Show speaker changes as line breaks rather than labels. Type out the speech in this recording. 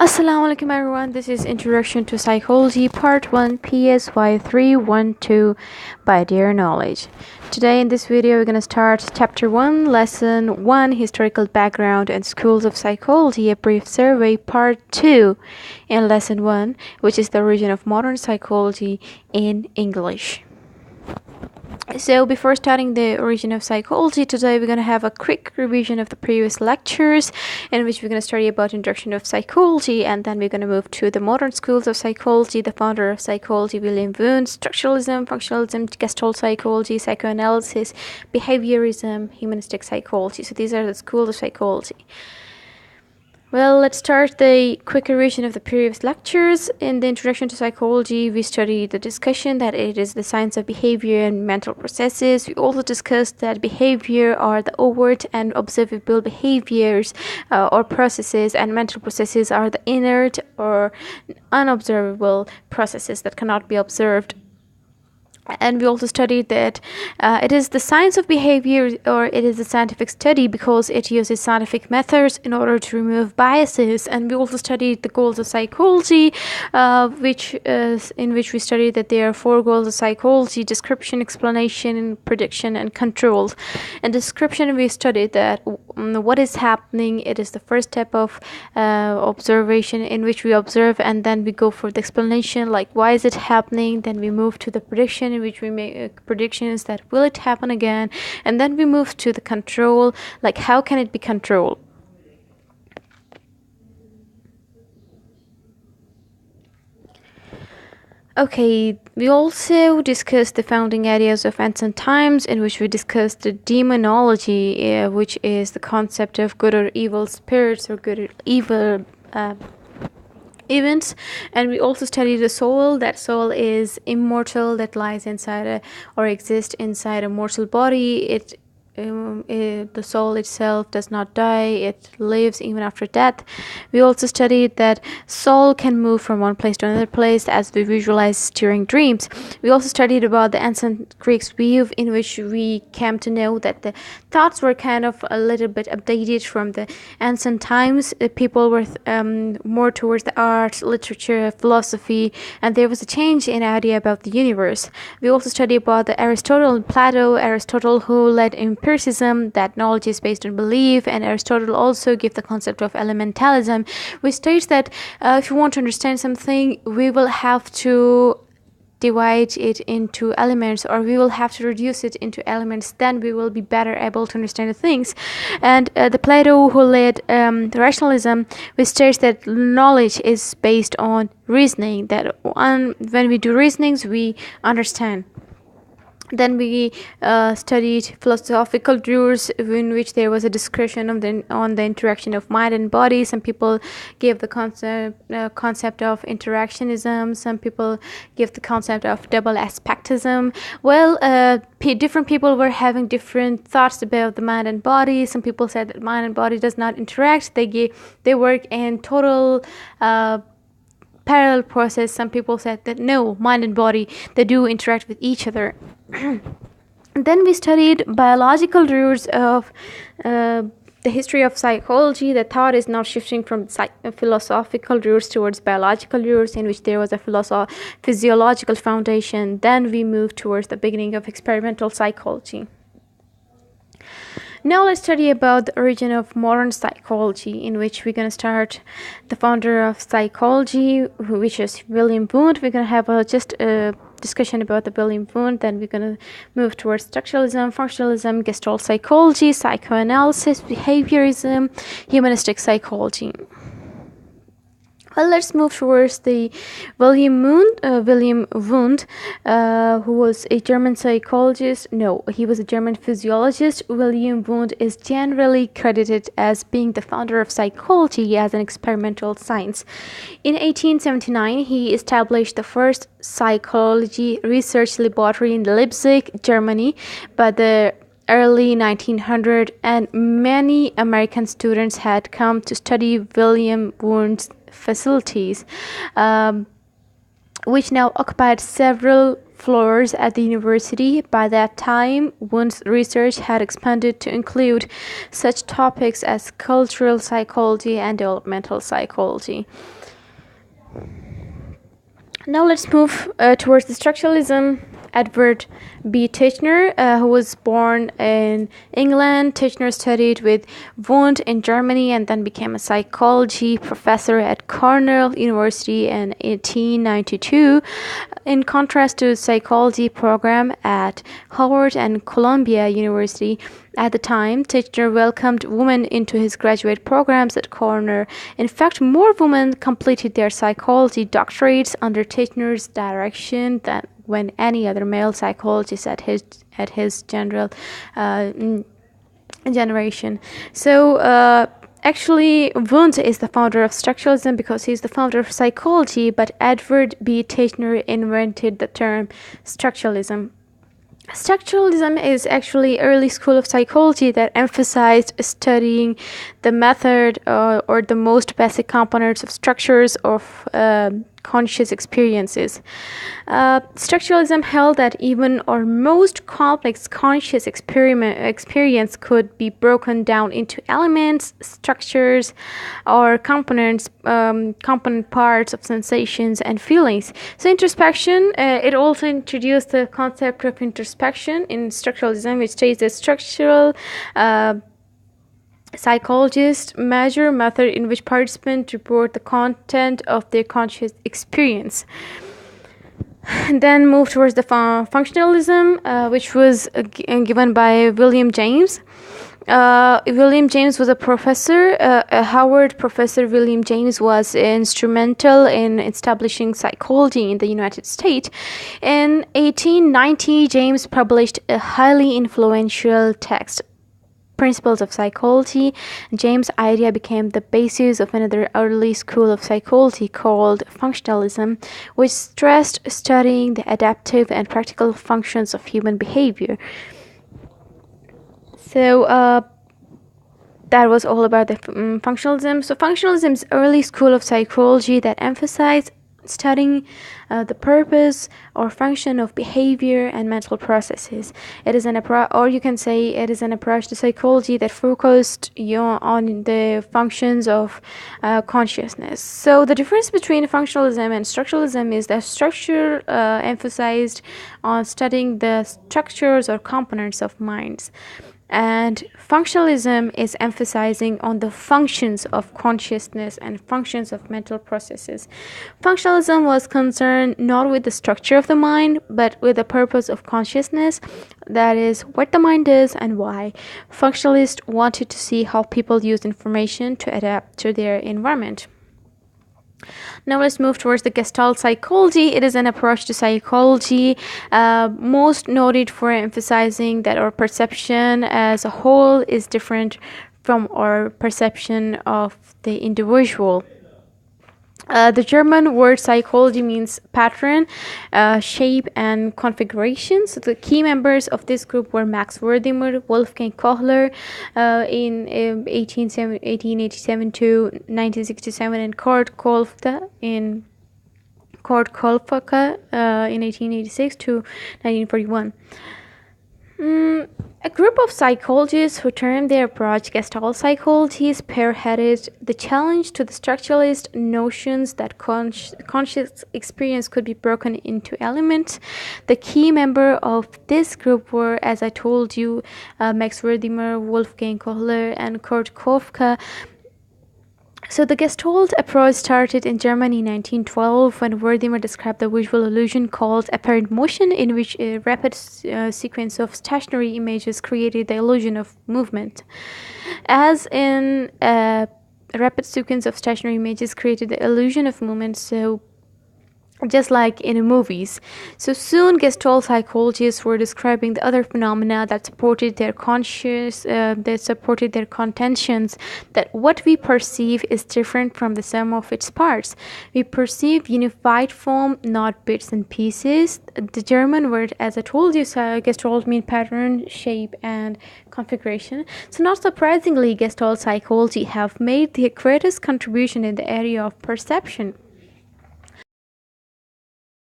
Assalamu alaikum everyone, this is Introduction to Psychology Part 1 PSY 312 by Dear Knowledge. Today in this video we're going to start Chapter 1, Lesson 1, Historical Background and Schools of Psychology, a brief survey, Part 2 in Lesson 1, which is the origin of modern psychology in English. So before starting the origin of psychology, today we're going to have a quick revision of the previous lectures in which we're going to study about introduction of psychology, and then we're going to move to the modern schools of psychology, the founder of psychology, William Wundt, structuralism, functionalism, Gestalt psychology, psychoanalysis, behaviorism, humanistic psychology. So these are the schools of psychology. Well, let's start the quick revision of the previous lectures. In the introduction to psychology, we studied the discussion that it is the science of behavior and mental processes. We also discussed that behavior are the overt and observable behaviors or processes, and mental processes are the inert or unobservable processes that cannot be observed. And we also studied that it is the science of behavior, or it is a scientific study because it uses scientific methods in order to remove biases. And we also studied the goals of psychology, in which we studied that there are 4 goals of psychology: description, explanation, prediction, and control. In description, we studied that what is happening, it is the first step of observation, in which we observe and then we go for the explanation, like why is it happening. Then we move to the prediction, in which we make predictions that will it happen again, and then we move to the control, like how can it be controlled. Okay, we also discussed the founding ideas of ancient times, in which we discussed the demonology, which is the concept of good or evil spirits or good or evil events. And we also studied the soul, that soul is immortal, that lies inside or exists inside a mortal body. The soul itself does not die, it lives even after death. We also studied that soul can move from one place to another place as we visualize during dreams. We also studied about the ancient Greeks' view, in which we came to know that the thoughts were kind of a little bit updated from the ancient times. People were more towards the arts, literature, philosophy, and there was a change in idea about the universe. We also studied about the Aristotle and Plato. Aristotle, who led empiricism, that knowledge is based on belief, and Aristotle also gave the concept of elementalism, which states that if you want to understand something, we will have to divide it into elements, or we will have to reduce it into elements, then we will be better able to understand the things. And the Plato, who led rationalism, which states that knowledge is based on reasoning, that when we do reasonings we understand. Then we studied philosophical views, in which there was a discussion on the interaction of mind and body. Some people gave the concept of interactionism. Some people give the concept of double aspectism. Well, different people were having different thoughts about the mind and body. Some people said that mind and body does not interact. They work in total parallel process. Some people said that no, mind and body, they do interact with each other. Then we studied biological roots of the history of psychology. The thought is now shifting from philosophical roots towards biological roots, in which there was a physiological foundation. Then we moved towards the beginning of experimental psychology. Now let's study about the origin of modern psychology, in which we're going to start the founder of psychology, which is William Wundt. We're going to have just a discussion about the William Wundt. Then we're going to move towards structuralism, functionalism, Gestalt psychology, psychoanalysis, behaviorism, humanistic psychology. Well, let's move towards the William Wundt, who was a German psychologist. No, he was a German physiologist. William Wundt is generally credited as being the founder of psychology as an experimental science. In 1879, he established the first psychology research laboratory in Leipzig, Germany. By the early 1900s, and many American students had come to study William Wundt's facilities, which now occupied several floors at the university. By that time, Wundt's research had expanded to include such topics as cultural psychology and developmental psychology. Now let's move towards the structuralism. Edward B. Titchener, who was born in England. Titchener studied with Wundt in Germany and then became a psychology professor at Cornell University in 1892. In contrast to psychology program at Howard and Columbia University, at the time, Titchener welcomed women into his graduate programs at Cornell. In fact, more women completed their psychology doctorates under Titchener's direction than when any other male psychologist at his generation. So actually, Wundt is the founder of structuralism because he's the founder of psychology, but Edward B. Titchener invented the term structuralism. Structuralism is actually early school of psychology that emphasized studying the method or the most basic components of structures of conscious experiences. Structuralism held that even our most complex conscious experience could be broken down into elements, structures, or component parts of sensations and feelings. So introspection, it also introduced the concept of introspection in structuralism, which states that structural psychologists measure method in which participants report the content of their conscious experience. And then move towards the functionalism, which was given by William James. William James was a professor. A Howard professor, William James, was instrumental in establishing psychology in the United States. In 1890, James published a highly influential text, Principles of Psychology. James' idea became the basis of another early school of psychology called functionalism, which stressed studying the adaptive and practical functions of human behavior. So that was all about the functionalism. So functionalism is early school of psychology that emphasized studying the purpose or function of behavior and mental processes. It is an approach, or you can say it is an approach to psychology that focused on the functions of consciousness. So the difference between functionalism and structuralism is that structure emphasized on studying the structures or components of minds, and functionalism is emphasizing on the functions of consciousness and functions of mental processes. Functionalism was concerned not with the structure of the mind, but with the purpose of consciousness, that is, what the mind is and why. Functionalists wanted to see how people use information to adapt to their environment. Now let's move towards the Gestalt psychology. It is an approach to psychology most noted for emphasizing that our perception as a whole is different from our perception of the individual. The German word psychology means pattern, shape, and configuration. So the key members of this group were Max Wertheimer, Wolfgang Kohler in 1887 to 1967, and Kurt Kolfka in 1886 to 1941. A group of psychologists who termed their approach Gestalt psychology spearheaded the challenge to the structuralist notions that conscious experience could be broken into elements. The key member of this group were, as I told you, Max Wertheimer, Wolfgang Kohler, and Kurt Kolfka. So the Gestalt approach started in Germany in 1912 when Wertheimer described the visual illusion called apparent motion, in which a rapid sequence of stationary images created the illusion of movement. As in a rapid sequence of stationary images created the illusion of movement, so just like in movies. So soon Gestalt psychologists were describing the other phenomena that supported their contentions that what we perceive is different from the sum of its parts. We perceive unified form, not bits and pieces. The German word, as I told you, Gestalt means pattern, shape, and configuration. So not surprisingly, Gestalt psychology have made the greatest contribution in the area of perception.